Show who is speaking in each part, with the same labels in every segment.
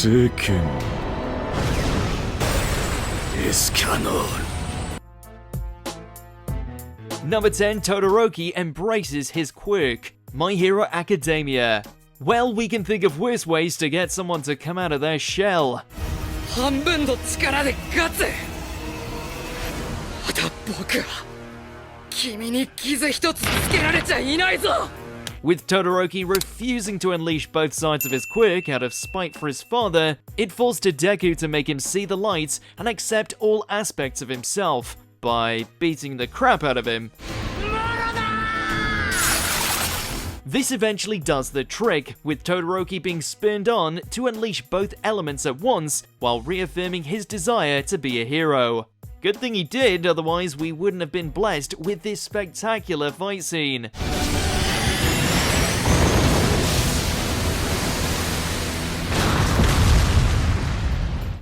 Speaker 1: Second Escanor.
Speaker 2: Number 10, Todoroki embraces his quirk. My Hero Academia. Well, we can think of worse ways to get someone to come out of their shell. With Todoroki refusing to unleash both sides of his quirk out of spite for his father, it forced Deku to make him see the light and accept all aspects of himself by beating the crap out of him. This eventually does the trick, with Todoroki being spurned on to unleash both elements at once while reaffirming his desire to be a hero. Good thing he did, otherwise we wouldn't have been blessed with this spectacular fight scene.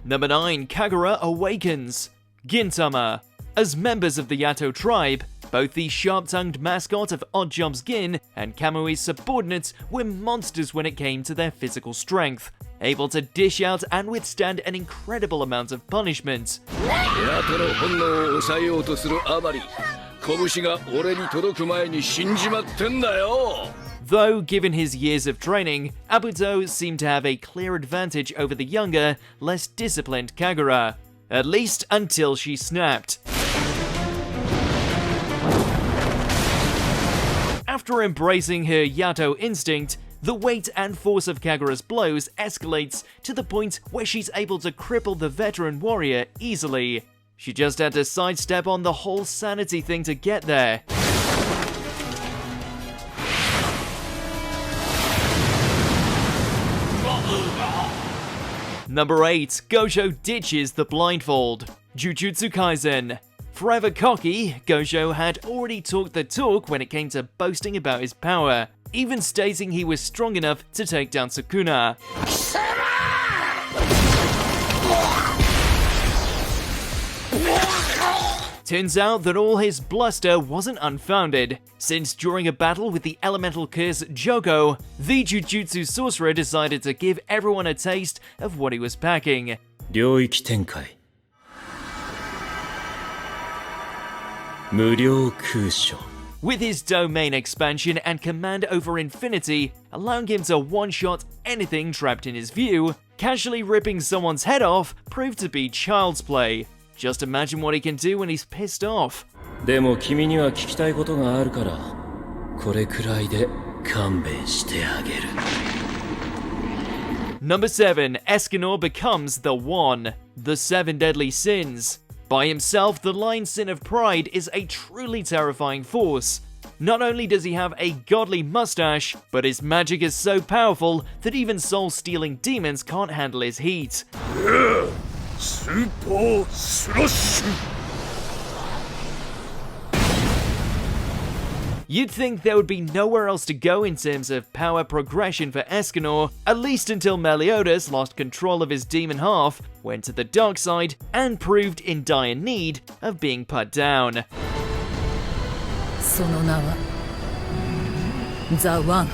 Speaker 2: Number 9, Kagura awakens. Gintama. As members of the Yato tribe, both the sharp-tongued mascot of Oddjob's Gin and Kamui's subordinates were monsters when it came to their physical strength, able to dish out and withstand an incredible amount of punishment. Though, given his years of training, Abuto seemed to have a clear advantage over the younger, less disciplined Kagura. At least until she snapped. After embracing her Yato instinct, the weight and force of Kagura's blows escalates to the point where she's able to cripple the veteran warrior easily. She just had to sidestep on the whole sanity thing to get there. Number 8, Gojo ditches the blindfold. Jujutsu Kaisen. Forever cocky, Gojo had already talked the talk when it came to boasting about his power, even stating he was strong enough to take down Sukuna. Turns out that all his bluster wasn't unfounded, since during a battle with the elemental curse Jogo, the Jujutsu sorcerer decided to give everyone a taste of what he was packing.
Speaker 1: 領域展開無料空所
Speaker 2: With his domain expansion and command over infinity, allowing him to one-shot anything trapped in his view, casually ripping someone's head off proved to be child's play. Just imagine what he can do when he's pissed off.
Speaker 1: でも君には聞きたいことがあるからこれくらいで勘弁してあげる
Speaker 2: Number 7, Escanor becomes the One. The 7 deadly sins. By himself, the Lion Sin of Pride is a truly terrifying force. Not only does he have a godly mustache, but his magic is so powerful that even soul-stealing demons can't handle his heat.
Speaker 1: Super Slash!
Speaker 2: You'd think there would be nowhere else to go in terms of power progression for Escanor, at least until Meliodas lost control of his demon half, went to the dark side, and proved in dire need of being put down.
Speaker 3: その名は The One.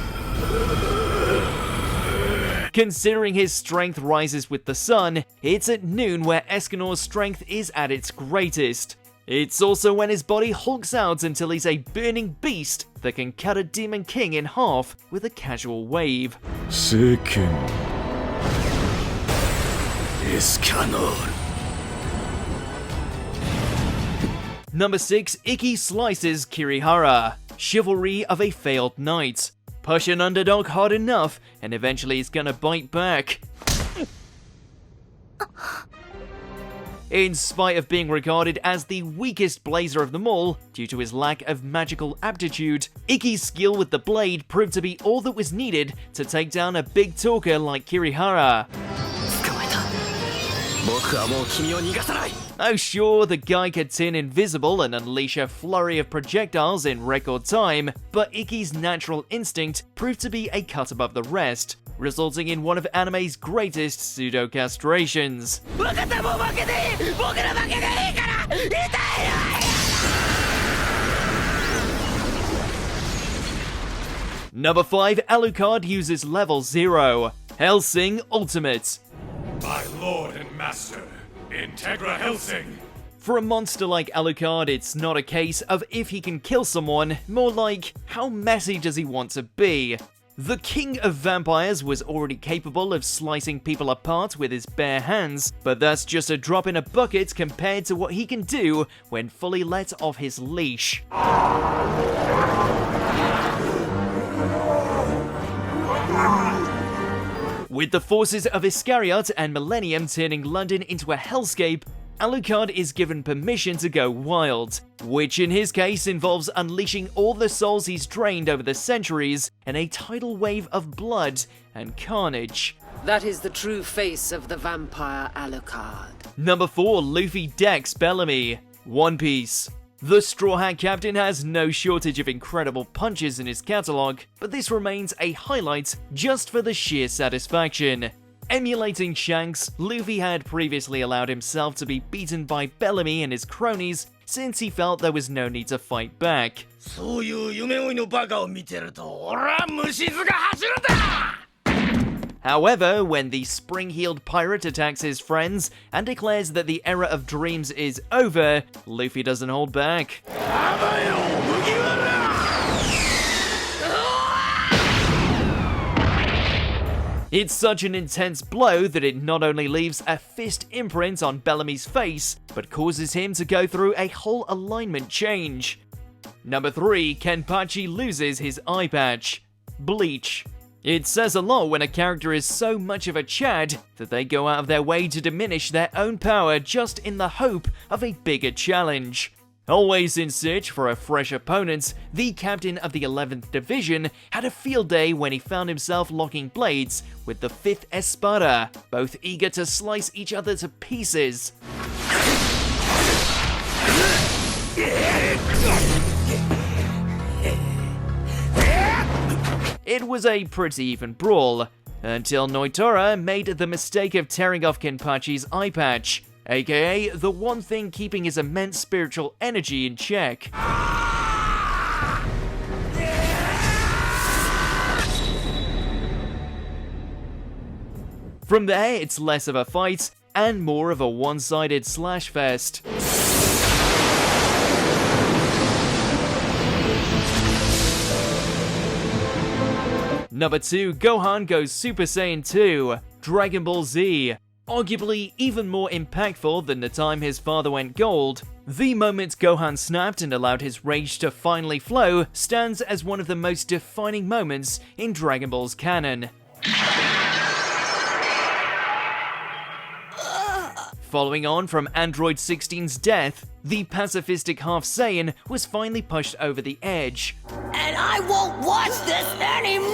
Speaker 2: Considering his strength rises with the sun, it's at noon where Escanor's strength is at its greatest. It's also when his body hulks out until he's a burning beast that can cut a demon king in half with a casual wave.
Speaker 1: Second Escanor.
Speaker 2: Number 6, Ikki slices Kirihara. Chivalry of a failed knight. Push an underdog hard enough, and eventually he's gonna bite back. In spite of being regarded as the weakest blazer of them all, due to his lack of magical aptitude, Ikki's skill with the blade proved to be all that was needed to take down a big talker like Kirihara. Oh sure, the guy could turn invisible and unleash a flurry of projectiles in record time, but Ikki's natural instinct proved to be a cut above the rest, resulting in one of anime's greatest pseudo-castrations. Number 5, Alucard uses level 0. Hellsing Ultimate.
Speaker 4: My lord and master, Integra Helsing.
Speaker 2: For a monster like Alucard, it's not a case of if he can kill someone, more like, how messy does he want to be? The king of vampires was already capable of slicing people apart with his bare hands, but that's just a drop in a bucket compared to what he can do when fully let off his leash. With the forces of Iscariot and Millennium turning London into a hellscape, Alucard is given permission to go wild, which in his case involves unleashing all the souls he's drained over the centuries in a tidal wave of blood and carnage.
Speaker 5: That is the true face of the vampire Alucard.
Speaker 2: Number 4, Luffy decks Bellamy. One Piece. The Straw Hat Captain has no shortage of incredible punches in his catalogue, but this remains a highlight just for the sheer satisfaction. Emulating Shanks, Luffy had previously allowed himself to be beaten by Bellamy and his cronies since he felt there was no need to fight back. However, when the spring-heeled pirate attacks his friends and declares that the era of dreams is over, Luffy doesn't hold back. It's such an intense blow that it not only leaves a fist imprint on Bellamy's face, but causes him to go through a whole alignment change. Number 3, Kenpachi loses his eye patch. Bleach. It says a lot when a character is so much of a Chad that they go out of their way to diminish their own power just in the hope of a bigger challenge. Always in search for a fresh opponent, the captain of the 11th Division had a field day when he found himself locking blades with the 5th Espada, both eager to slice each other to pieces. It was a pretty even brawl, until Noitora made the mistake of tearing off Kenpachi's eye patch, aka the one thing keeping his immense spiritual energy in check. From there, it's less of a fight and more of a one-sided slash fest. Number 2, Gohan goes Super Saiyan 2, Dragon Ball Z. Arguably even more impactful than the time his father went gold, the moment Gohan snapped and allowed his rage to finally flow stands as one of the most defining moments in Dragon Ball's canon. Following on from Android 16's death, the pacifistic Half Saiyan was finally pushed over the edge.
Speaker 3: And I won't watch this anymore!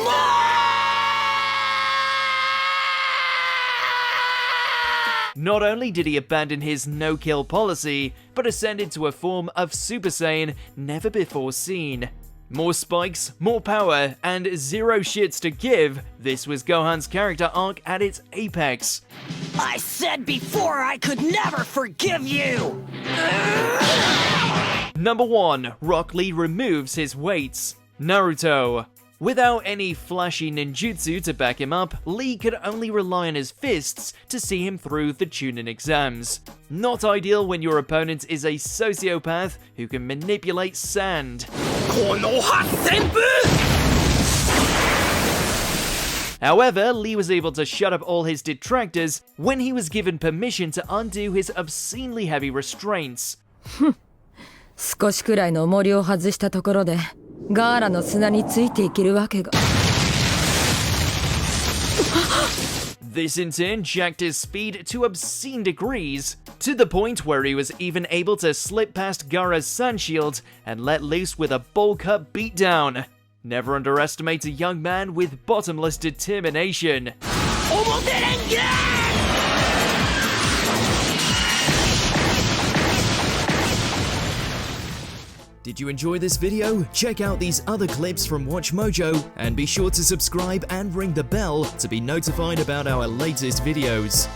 Speaker 2: Not only did he abandon his no-kill policy, but ascended to a form of Super Saiyan never before seen. More spikes, more power, and zero shits to give, this was Gohan's character arc at its apex.
Speaker 3: I said before I could never forgive you!
Speaker 2: Number 1, Rock Lee removes his weights. Naruto. Without any flashy ninjutsu to back him up, Lee could only rely on his fists to see him through the Chunin exams. Not ideal when your opponent is a sociopath who can manipulate sand. However, Lee was able to shut up all his detractors when he was given permission to undo his obscenely heavy restraints.
Speaker 3: 少しくらいの重りを外したところでガーラの砂についていけるわけが
Speaker 2: This in turn jacked his speed to obscene degrees, to the point where he was even able to slip past Gaara's sun shield and let loose with a bowl cut beatdown. Never underestimate a young man with bottomless determination. Did you enjoy this video? Check out these other clips from WatchMojo and be sure to subscribe and ring the bell to be notified about our latest videos.